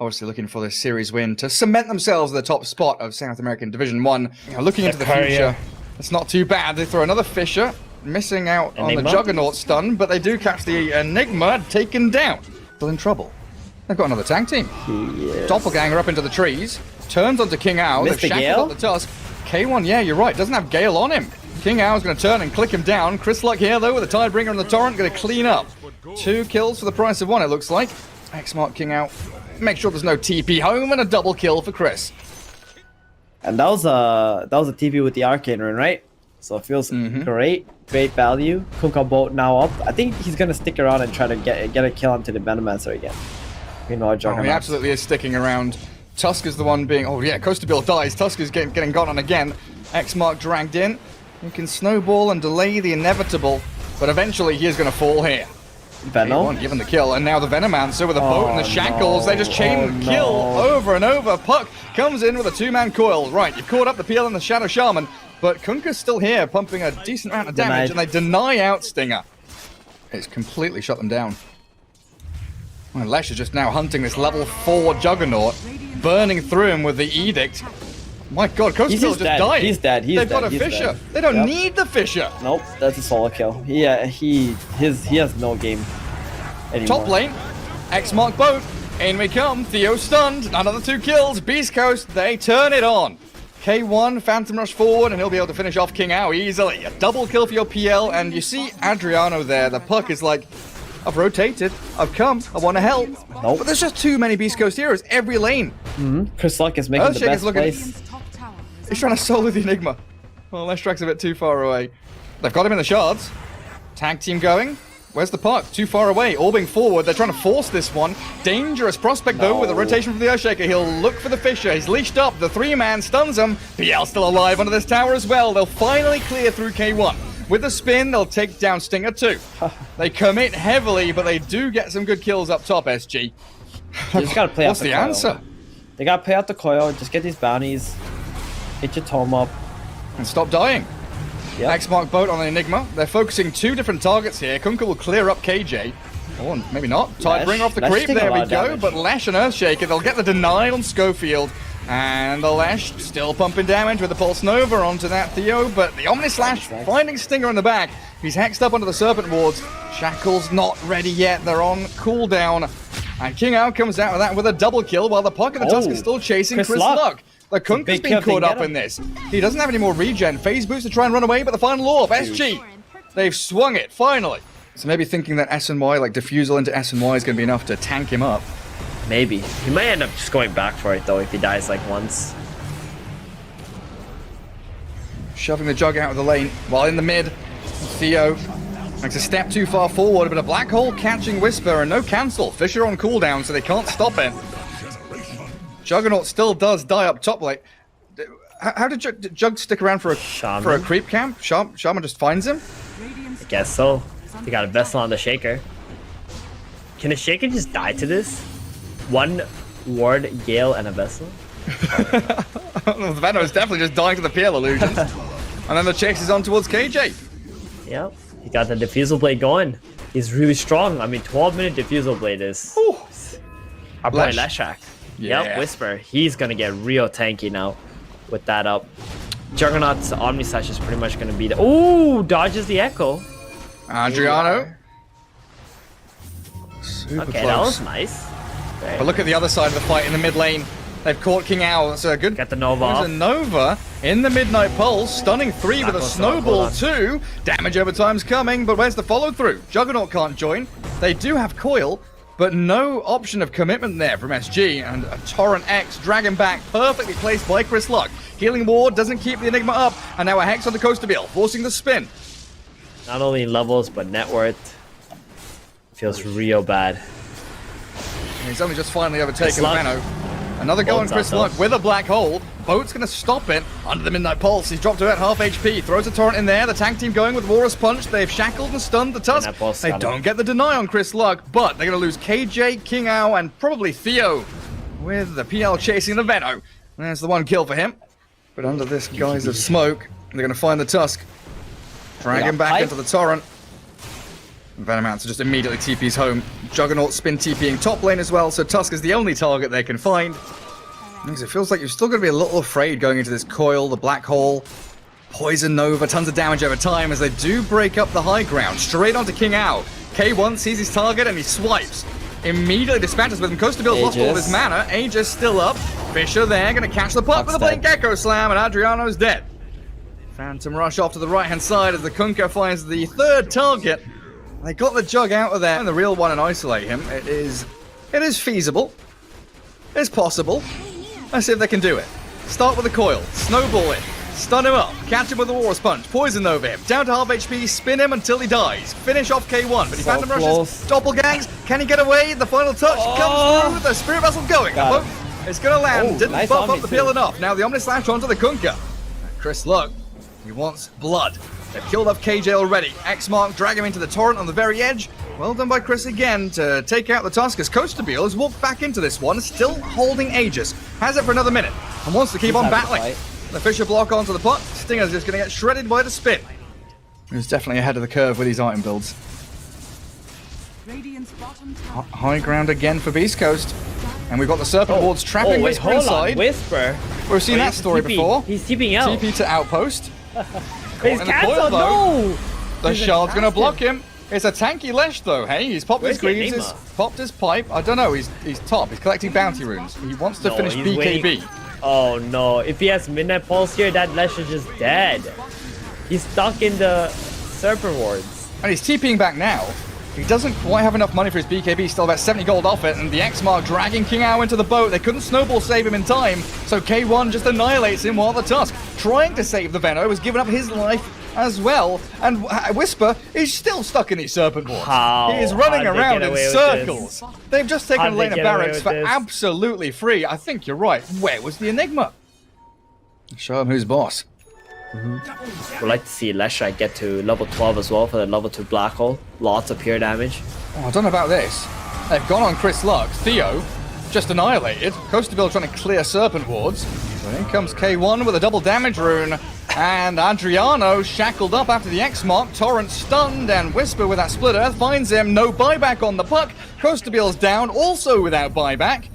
Obviously looking for this series win to cement themselves at the top spot of South American Division 1. Looking into the future, it's not too bad. They throw another Fisher, missing out on the Juggernaut stun, but they do catch the Enigma taken down. Still in trouble. They've got another tag team. Doppelganger up into the trees, turns onto King Ao. They've shackled up the Tusk. K1, yeah, you're right, doesn't have Gale on him. King Ao's going to turn and click him down. Chris Luck here, though, with the Tidebringer and the Torrent, going to clean up. 2 kills for the price of 1, it looks like. X-Mark King Ao. Make sure there's no TP home, and a double kill for Chris. And that was a TP with the Arcane Rune, right? So it feels great value. Kunkka boat now up. I think he's gonna stick around and try to get a kill onto the Venomancer again. Meanwhile, Juggernaut. He absolutely is sticking around. Tusk is the one being. Oh yeah, Costa Bill dies. Tusk is getting gone on again. X-Mark dragged in. He can snowball and delay the inevitable, but eventually he is going to fall here. Venom given the kill, and now the Venomancer with a boat and the shackles. They just chain kill over and over. Puck comes in with a 2-man coil. Right, you've caught up the PL and the Shadow Shaman, but Kunkka's still here, pumping a decent amount of damage, and they deny out Stinger. It's completely shut them down. And Lesh is just now hunting this level 4 Juggernaut, burning through him with the Edict. My God, Costa Bill just died. He's dead. They've got a Fisher. They don't need the Fisher. Nope, that's a solo kill. Yeah, he has no game anymore. Top lane, X-Mark boat. In we come. Theo stunned. Another 2 kills. Beastcoast, they turn it on. K1, Phantom Rush forward, and he'll be able to finish off King Ao easily. A double kill for your PL, and you see Adriano there. The puck is like, I've rotated, I've come, I want to help. Nope. But there's just too many Beast Coast heroes every lane. Chris Luck is making the best place. He's trying to solo the Enigma. Well, Leshrak's a bit too far away. They've got him in the shards. Tag team going. Where's the puck? Too far away. Orbing forward. They're trying to force this one. Dangerous prospect, though, with a rotation from the Earthshaker. He'll look for the Fisher. He's leashed up. The 3-man stuns him. PL still alive under this tower as well. They'll finally clear through K1. With the spin, they'll take down Stinger too. They commit heavily, but they do get some good kills up top, SG. You just gotta play out What's the answer? They gotta play out the coil, just get these bounties, get your tome up. And stop dying. Yep. X-Mark boat on the Enigma. They're focusing 2 different targets here. Kunkka will clear up KJ. Oh, and maybe not. Tidebringer off the creep. There we go. But Lash and Earthshaker, they'll get the deny on Schofield. And the Lash still pumping damage with the Pulse Nova onto that Theo, but the Omnislash finding Stinger in the back. He's hexed up onto the Serpent Wards. Shackle's not ready yet. They're on cooldown. And King Ao comes out of that with a double kill while the Puck and the Tusk is still chasing Chris Luck. The Kunkka's been caught up in this. He doesn't have any more regen. Phase boost to try and run away, but the final orb, SG. They've swung it, finally. So maybe thinking that S&Y, like Diffusal into S&Y is going to be enough to tank him up. Maybe. He might end up just going back for it, though, if he dies, like, once. Shoving the Jug out of the lane, while in the mid, Theo makes a step too far forward, but a Black Hole catching Whisper, and no cancel. Fisher on cooldown, so they can't stop it. Juggernaut still does die up top lane. How did Jug stick around for a creep camp? Shaman just finds him? I guess so. They got a Vessel on the Shaker. Can a Shaker just die to this? 1 ward, Gale, and a Vessel? Venom is definitely just dying to the PL illusions. And then the chase is on towards KJ. Yep, he got the Diffusal Blade going. He's really strong. I mean, 12-minute Diffusal Blade is... Our boy Leshrak. Yeah. Yep, Whisper. He's going to get real tanky now with that up. Juggernaut's Omnislash is pretty much going to be the... Ooh, dodges the Echo. Adriano. Super okay, close. That was nice. But look at the other side of the fight in the mid lane. They've caught King Ao. That's a good... Get the Nova off. There's a Nova in the Midnight Pulse. Stunning 3 with a Snowball 2. Damage over time's coming, but where's the follow-through? Juggernaut can't join. They do have Coil, but no option of commitment there from SG. And a Torrent X, Dragon back, perfectly placed by Chris Luck. Healing Ward doesn't keep the Enigma up. And now a Hex on the Costa Bill, forcing the spin. Not only in levels, but net worth. Feels real bad. He's only just finally overtaken Veno. Another go on Chris Luck with a Black Hole. Boat's going to stop it under the Midnight Pulse. He's dropped to about half HP. Throws a Torrent in there. The tank team going with Walrus Punch. They've shackled and stunned the Tusk. They don't get the deny on Chris Luck, but they're going to lose KJ, King Ao, and probably Theo with the PL chasing the Veno. There's the 1 kill for him. But under this guise of smoke, they're going to find the Tusk. Drag him back into the Torrent. Venomancer just immediately TP's home. Juggernaut spin TPing top lane as well, so Tusk is the only target they can find. Because it feels like you're still going to be a little afraid going into this coil, the black hole. Poison Nova, tons of damage over time as they do break up the high ground. Straight onto King Ao. K1 sees his target and he swipes. Immediately dispatches with him. Kostabil's lost all of his mana. Aegis still up. Fisher there, going to catch the puck with a Blink Echo Slam, and Adriano's dead. Phantom Rush off to the right-hand side as the Kunkka finds the third target. They got the Jug out of there and the real one and isolate him. It is feasible. It's possible. Let's see if they can do it. Start with a coil. Snowball it. Stun him up. Catch him with a War's Punch. Poison over him. Down to half HP. Spin him until he dies. Finish off K1. But he Phantom Rushes. Doppelgangs. Can he get away? The final touch comes through with the Spirit Vessel going. It's going to land. Didn't nice buff up the peel enough. Now the Omni Slash onto the Kunkka. Chris Luck. He wants blood. They've killed off KJ already. X-Mark drag him into the torrent on the very edge. Well done by Chris again to take out the task as Kostabil has walked back into this one, still holding Aegis. Has it for another minute and wants to keep on battling. The Fisher block onto the puck. Stinger's just going to get shredded by the spin. He's definitely ahead of the curve with these item builds. High ground again for Beastcoast. And we've got the Serpent Wards trapping Whisper inside. Whisper? We've seen that story before. He's TPing out. TP to Outpost. He's cancelled, no! The Shard's going to block him. It's a tanky Lesh though, hey? He's popped his greaves, he's popped his pipe. I don't know, he's top. He's collecting bounty runes. He wants to finish BKB. Waiting. Oh no, if he has Midnight Pulse here, that Lesh is just dead. He's stuck in the Serpent Wards. And he's TPing back now. He doesn't quite have enough money for his BKB, still about 70 gold off it, and the X-Mark dragging King Ao into the boat. They couldn't snowball save him in time, so K1 just annihilates him while the Tusk, trying to save the Veno, has given up his life as well, and Whisper is still stuck in these Serpent Wards. He is running around in circles. They've just taken a lane of barracks for absolutely free. I think you're right. Where was the Enigma? Show him who's boss. Would like to see Lesha get to level 12 as well for the level 2 black hole. Lots of pure damage. Oh, I don't know about this. They've gone on Chris Luck. Theo just annihilated. Kostabil trying to clear Serpent Wards. So in comes K1 with a double damage rune. And Adriano shackled up after the X-Mark. Torrent stunned, and Whisper with that split earth finds him. No buyback on the puck. Kostabil's down, also without buyback.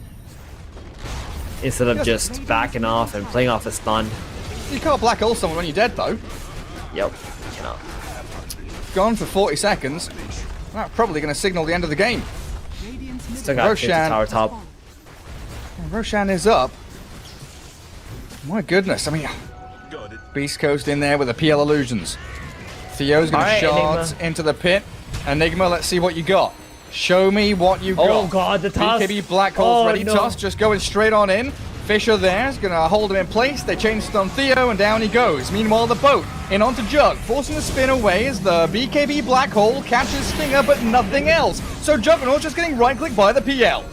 Instead of just backing off and playing off a stun. You can't black hole someone when you're dead, though. Yep. You know. Gone for 40 seconds. That's probably going to signal the end of the game. Still got tower top. Roshan is up. My goodness, I mean, Beastcoast in there with the PL illusions. Theo's going to shard into the pit. Enigma, let's see what you got. Show me what you got. Oh god, the Tusk. BKB Black Hole's ready. No. Tusk just going straight on in. Fisher there is going to hold him in place. They changed on Theo and down he goes. Meanwhile, the boat in onto Jug, forcing the spin away as the BKB Black Hole catches Stinger, but nothing else. So Juggernaut just getting right-clicked by the PL.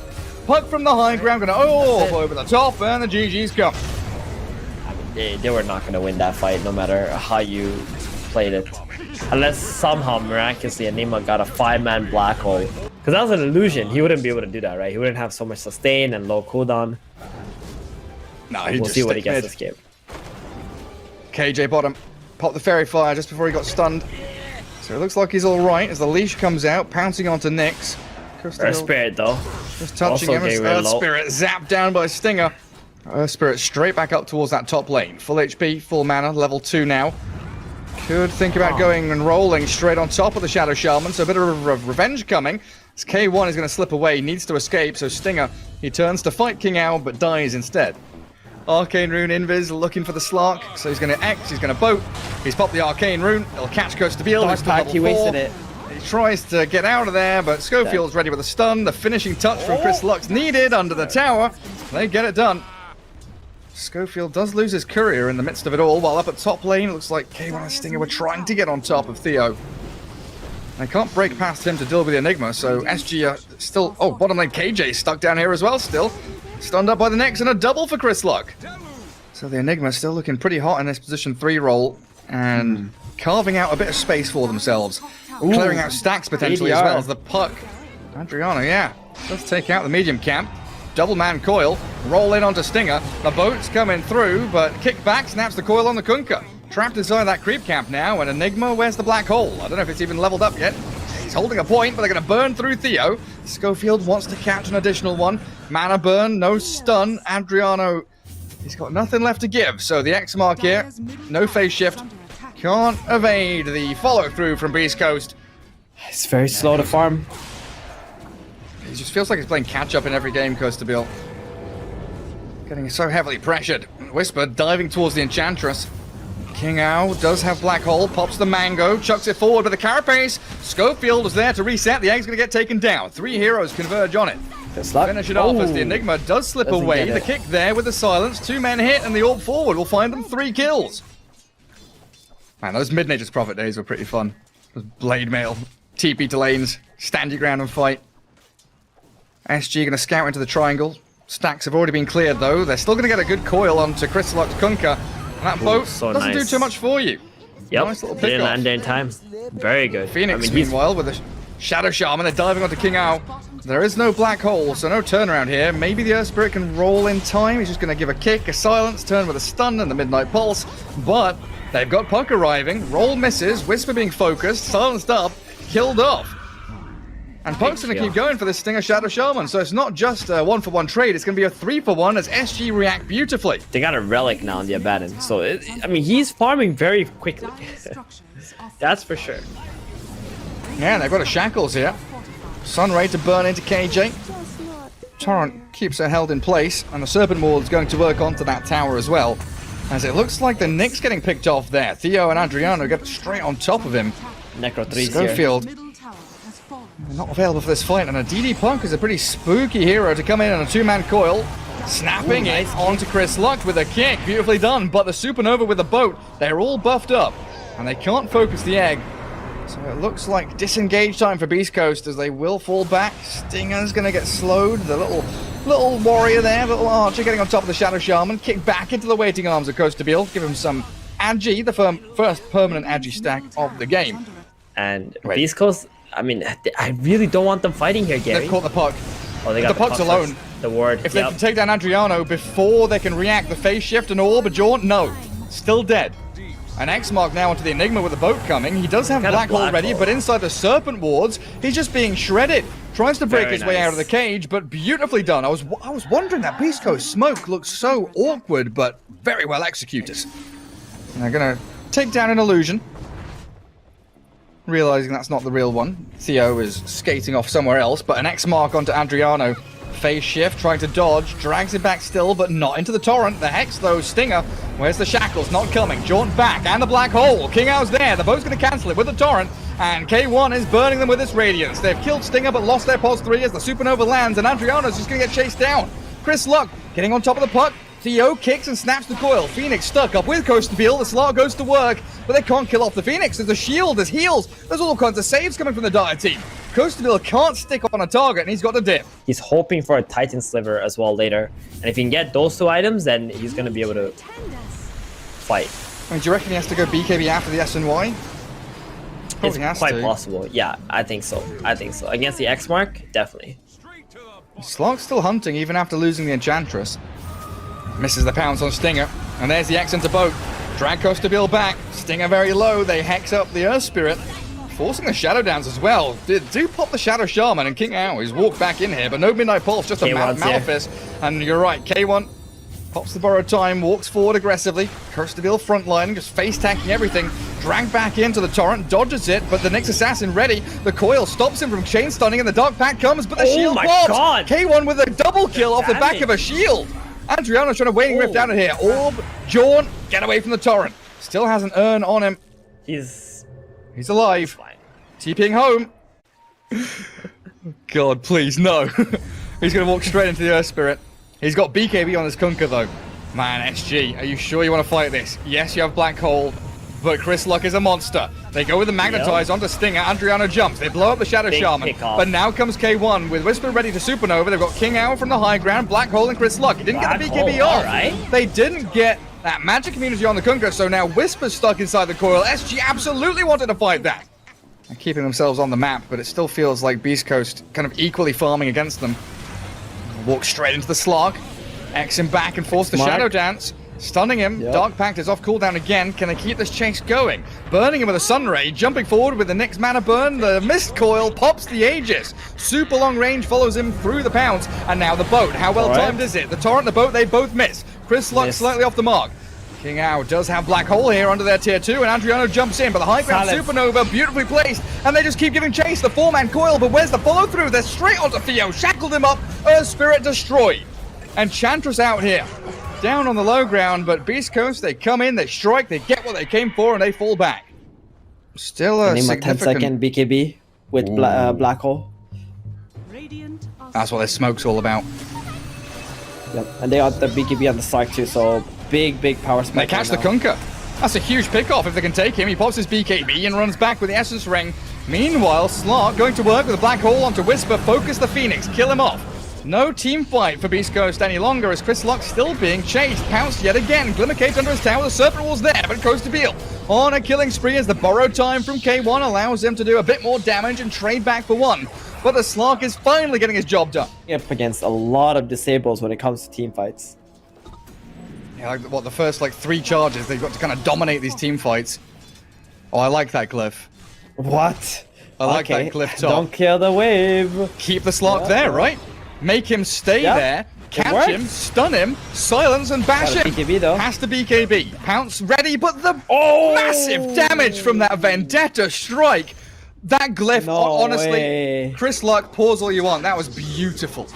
Puck from the high ground, going to over the top, and the GG's come. They were not going to win that fight, no matter how you played it. Unless somehow, miraculously, Enigma got a 5-man Black Hole. Because that was an illusion. He wouldn't be able to do that, right? He wouldn't have so much sustain and low cooldown. No, we'll see what he gets this game. KJ bottom. Popped the Fairy Fire just before he got stunned. So it looks like he's alright as the leash comes out, pouncing onto Nyx. Earth Spirit, though. Just touching him. Earth Spirit zapped down by Stinger. Earth Spirit straight back up towards that top lane. Full HP, full mana, level 2 now. Could think about going and rolling straight on top of the Shadow Shaman, so a bit of revenge coming. As K1 is going to slip away, needs to escape, so Stinger, he turns to fight King Ao, but dies instead. Arcane Rune Invis looking for the Slark, so he's going to X, he's going to boat. He's popped the Arcane Rune, it'll catch Kostabil, who's still level 4. He wasted it. He tries to get out of there, but Schofield's ready with a stun. The finishing touch from Chris Luck's needed under the tower. They get it done. Schofield does lose his courier in the midst of it all, while up at top lane, it looks like K1 and Stinger were trying to get on top of Theo. They can't break past him to deal with the Enigma, so SG are still... Oh, bottom lane KJ stuck down here as well still. Stunned up by the Nyx and a double for Chris Luck. So the Enigma still looking pretty hot in this position 3 role and carving out a bit of space for themselves. Ooh. Clearing out stacks potentially as well as the puck. Adriano, yeah, does take out the medium camp. Double man coil, roll in onto Stinger. The boat's coming through, but kick back, snaps the coil on the Kunkka. Trapped inside that creep camp now, and Enigma, where's the black hole? I don't know if it's even leveled up yet. He's holding a point, but they're going to burn through Theo. Schofield wants to catch an additional one. Mana burn, no stun. Adriano, he's got nothing left to give. So the X mark here, no phase shift. Can't evade the follow-through from Beastcoast. It's very slow to farm. He just feels like he's playing catch-up in every game, Costabil. Getting so heavily pressured. Whisper diving towards the Enchantress. King Owl does have Black Hole, pops the Mango, chucks it forward with the Carapace. Schofield was there to reset. The Egg's going to get taken down. 3 heroes converge on it. Finish it off as the Enigma does slip away. The kick there with the silence. 2 men hit, and the AWP forward will find them 3 kills. Man, those mid-nature's Prophet days were pretty fun. Blade mail, TP to lanes, stand your ground and fight. SG going to scout into the triangle. Stacks have already been cleared though. They're still going to get a good coil onto Crystallocked Kunkka. And that boat doesn't do too much for you. Yep, nice little didn't pick land in time. Very good. Phoenix, meanwhile, with a Shadow Shaman. They're diving onto King Owl. There is no Black Hole, so no turnaround here. Maybe the Earth Spirit can roll in time. He's just going to give a kick, a silence, turn with a stun and the Midnight Pulse. But they've got Puck arriving. Roll misses. Whisper being focused. Silenced up. Killed off. And Puck's going to keep going for this Stinger Shadow Shaman. So it's not just a 1-for-1 trade. It's going to be a 3-for-1 as SG react beautifully. They got a relic now on the Abaddon. So, I mean, he's farming very quickly. That's for sure. Yeah, they've got a Shackles here. Sunray to burn into KJ. Torrent keeps her held in place. And the Serpent Ward is going to work onto that tower as well. As it looks like the Knicks getting picked off there. Theo and Adriano get straight on top of him. Necro 3 Schofield not available for this fight, and a DD Punk is a pretty spooky hero to come in on a 2-man coil. Snapping it onto Chris Luck with a kick. Beautifully done, but the Supernova with the boat, they're all buffed up, and they can't focus the egg. So it looks like disengage time for Beastcoast as they will fall back. Stinger's going to get slowed. The little warrior there, little archer getting on top of the Shadow Shaman. Kick back into the waiting arms of Costabil. Give him some Agi, the first permanent Agi stack of the game. And Beastcoast, I mean, I really don't want them fighting here, Gary. They've caught the Puck. Oh, they got the Puck's alone. The ward. If they can take down Adriano before they can react, the phase shift and orb, Jaunt, no. Still dead. An X-Mark now onto the Enigma with the boat coming. He does have Black Hole ready, but inside the Serpent Wards, he's just being shredded. Tries to break his way out of the cage, but beautifully done. I was wondering, that Beastcoast smoke looks so awkward, but very well executed. And they're going to take down an illusion. Realizing that's not the real one. Theo is skating off somewhere else, but an X-Mark onto Adriano. Phase shift, trying to dodge, drags it back still, but not into the Torrent. The Hex, though, Stinger. Where's the Shackles? Not coming. Jaunt back, and the Black Hole. King Owl's there. The boat's going to cancel it with the Torrent, and K1 is burning them with its Radiance. They've killed Stinger, but lost their pulse 3 as the Supernova lands, and Adriano's just going to get chased down. Chris Luck getting on top of the puck. Theo kicks and snaps the coil. Phoenix stuck up with Costabil. The Slot goes to work, but they can't kill off the Phoenix. There's a shield, there's heals. There's all kinds of saves coming from the Dire team. Costabil can't stick on a target, and he's got the dip. He's hoping for a Titan Sliver as well later. And if he can get those 2 items, then he's going to be able to fight. I mean, do you reckon he has to go BKB after the SNY? It's quite possible. Yeah, I think so. Against the X-Mark, definitely. Slog's still hunting even after losing the Enchantress. Misses the pounce on Stinger, and there's the X into boat. Drag Costabil back. Stinger very low. They hex up the Earth Spirit, forcing the Shadow Downs as well. Do pop the Shadow Shaman, and King Owl is walked back in here, but no Midnight Pulse, just a Malefice. And you're right, K1 pops the borrowed time, walks forward aggressively. Costabil frontlining, just face tanking everything. Dragged back into the Torrent, dodges it, but the Nyx Assassin ready. The coil stops him from chain stunning, and the Dark Pact comes, but the shield pops. God. K1 with a double kill off the back of a shield. Adriano's trying to Waning Rift down in here. Orb, Jaunt, get away from the Torrent. Still has an urn on him. He's alive. TPing home. God, please, no. He's going to walk straight into the Earth Spirit. He's got BKB on his Kunkka, though. Man, SG, are you sure you want to fight this? Yes, you have Black Hole, but Chris Luck is a monster. They go with the Magnetize onto Stinger. Adriano jumps. They blow up the Shadow Shaman. But now comes K1 with Whisper ready to Supernova. They've got King Owl from the high ground, Black Hole, and Chris Luck. He didn't get the BKB off. Right. They didn't get that magic immunity on the Kunkka, so now Whisper's stuck inside the coil. SG absolutely wanted to fight that. They're keeping themselves on the map, but it still feels like Beastcoast kind of equally farming against them. Walk straight into the slog. X him back and force the Shadow Dance. Stunning him. Dark Pact is off cooldown again. Can they keep this chase going? Burning him with a Sun Ray. Jumping forward with the Nyx mana burn. The Mist Coil pops the Aegis. Super long range follows him through the pounce. And now the boat. How well timed is it? The Torrent, the boat, they both miss. Chris Luck slightly off the mark. King Ao does have Black Hole here under their tier 2, and Adriano jumps in, but the high ground Supernova beautifully placed, and they just keep giving chase. The 4-man coil, but where's the follow through? They're straight onto Theo, shackled him up, Earth Spirit destroyed. And Chantress out here, down on the low ground, but Beastcoast, they come in, they strike, they get what they came for, and they fall back. Still a significant 10-second BKB with Black Hole. That's what this smoke's all about. Yep, and they got the BKB on the side too, so big power spike. They catch the Kunkka. That's a huge pick-off if they can take him. He pops his BKB and runs back with the Essence Ring. Meanwhile, Slark going to work with a Black Hole onto Whisper, focus the Phoenix, kill him off. No team fight for Beastcoast any longer as Chris Luck still being chased. Pounced yet again. Glimmercate under his tower. The Serpent Wall's there, but it goes to Beal. On a killing spree as the borrowed time from K1 allows him to do a bit more damage and trade back for one. But the Slark is finally getting his job done. Up against a lot of disables when it comes to team fights. Yeah, like what, the first like 3 charges, they've got to kind of dominate these team fights. Oh, I like that glyph. What? I like that glyph top. Don't kill the wave. Keep the Slark there, right? Make him stay there, catch him, stun him, silence and bash him. BKB though. Has to BKB. Pounce ready, but the massive damage from that Vendetta strike. That glyph, honestly, Chris Luck, pause all you want. That was beautiful.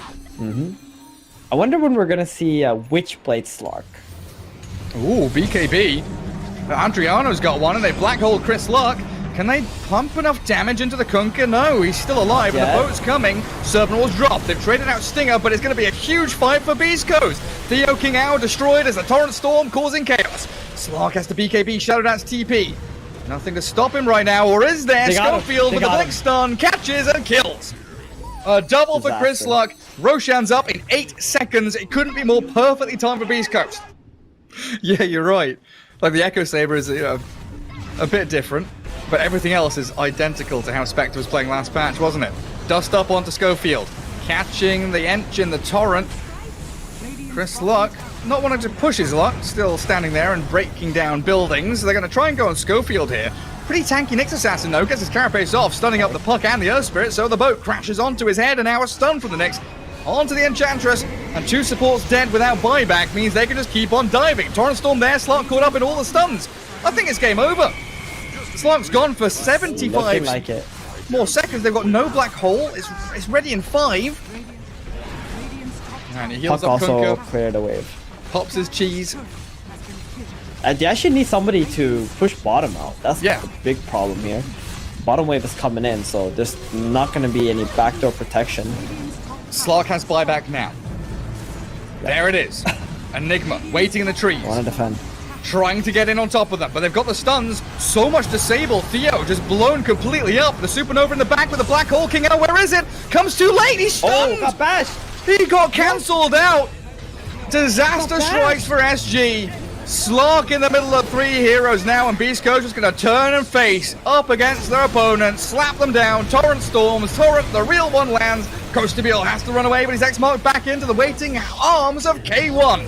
I wonder when we're gonna see a Witchblade Slark. Ooh, BKB. Adriano's got one, and they black hole Chris Luck. Can they pump enough damage into the Kunkka? No, he's still alive, and the boat's coming. Serpent Wall's dropped. They've traded out Stinger, but it's going to be a huge fight for Beastcoast. Theo King Ao destroyed as the Torrent Storm causing chaos. Slark has the BKB, Shadowdance TP. Nothing to stop him right now, or is there? Schofield with the Blink Stun, catches and kills. A double for Chris Luck. Roshan's up in 8 seconds. It couldn't be more perfectly timed for Beastcoast. Yeah, you're right. Like, the Echo Saber is, you know, a bit different. But everything else is identical to how Spectre was playing last patch, wasn't it? Dust up onto Schofield. Catching the Ench in the Torrent. Chris Luck, not wanting to push his luck, still standing there and breaking down buildings. They're going to try and go on Schofield here. Pretty tanky Nyx Assassin, though, gets his carapace off, stunning up the Puck and the Earth Spirit, so the boat crashes onto his head, and now a stun from the Nyx. Onto the Enchantress, and 2 supports dead without buyback means they can just keep on diving. Torrent Storm there, Slark caught up in all the stuns. I think it's game over. Slark's gone for 75 more seconds. They've got no Black Hole. It's ready in 5. And he heals up also Kunkka. cleared the wave. Pops his cheese. They actually need somebody to push bottom out. That's the big problem here. Bottom wave is coming in, so there's not going to be any backdoor protection. Slark has buyback now. There it is. Enigma waiting in the trees. Want to defend. Trying to get in on top of them, but they've got the stuns. So much disable. Theo just blown completely up. The Supernova in the back with the Black Hole. King Ao, where is it? Comes too late. He's stunned. Oh, got bashed. He got cancelled out. Disaster strikes for SG. Slark in the middle of 3 heroes now, and Beastcoast is going to turn and face up against their opponent, slap them down. Torrent Storms. Torrent, the real one, lands. Coastabil has to run away, but he's X-marked back into the waiting arms of K1.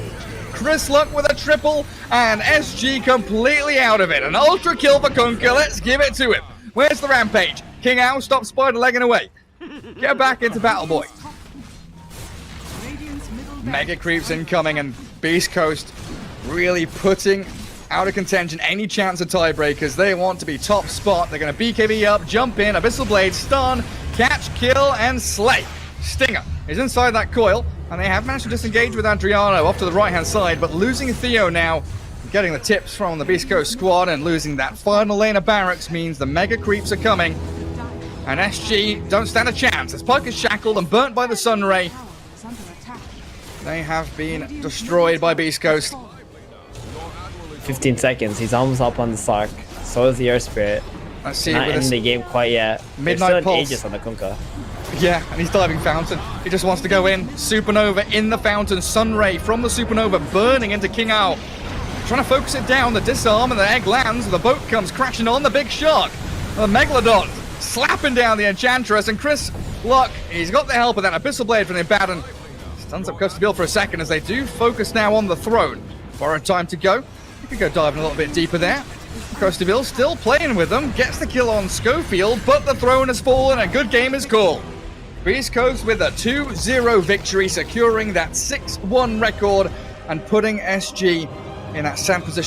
Chris Luck with a triple, and SG completely out of it. An ultra kill for Kunkka. Let's give it to him. Where's the rampage? King Ao, stop spider-legging away. Get back into Battle Boy. Mega creeps incoming, and Beastcoast really putting out of contention any chance of tiebreakers. They want to be top spot. They're going to BKB up, jump in, Abyssal Blade, stun, catch, kill, and slay. Stinger is inside that coil, and they have managed to disengage with Adriano off to the right-hand side, but losing Theo now, getting the tips from the Beastcoast squad, and losing that final lane of barracks means the mega creeps are coming. And SG don't stand a chance as Puck is shackled and burnt by the Sun Ray. They have been destroyed by Beastcoast. 15 seconds. He's almost up on the Slark. So is the Earth Spirit. Let's see Not it with in the game quite yet. Midnight Pulse. Aegis on the Kunkka. Yeah, and he's diving Fountain. He just wants to go in. Supernova in the Fountain. Sun Ray from the Supernova burning into King Ao. Trying to focus it down. The disarm and the egg lands. The boat comes crashing on. The big shark. The Megalodon slapping down the Enchantress. And Chris Luck, he's got the help of that Abyssal Blade from the Abaddon. Stuns up Coastabil for a second as they do focus now on the throne. Borrowed time to go. You could go diving a little bit deeper there. Crostiville still playing with them. Gets the kill on Schofield, but the throne has fallen. A good game is called. Beastcoast with a 2-0 victory, securing that 6-1 record and putting SG in that sad position.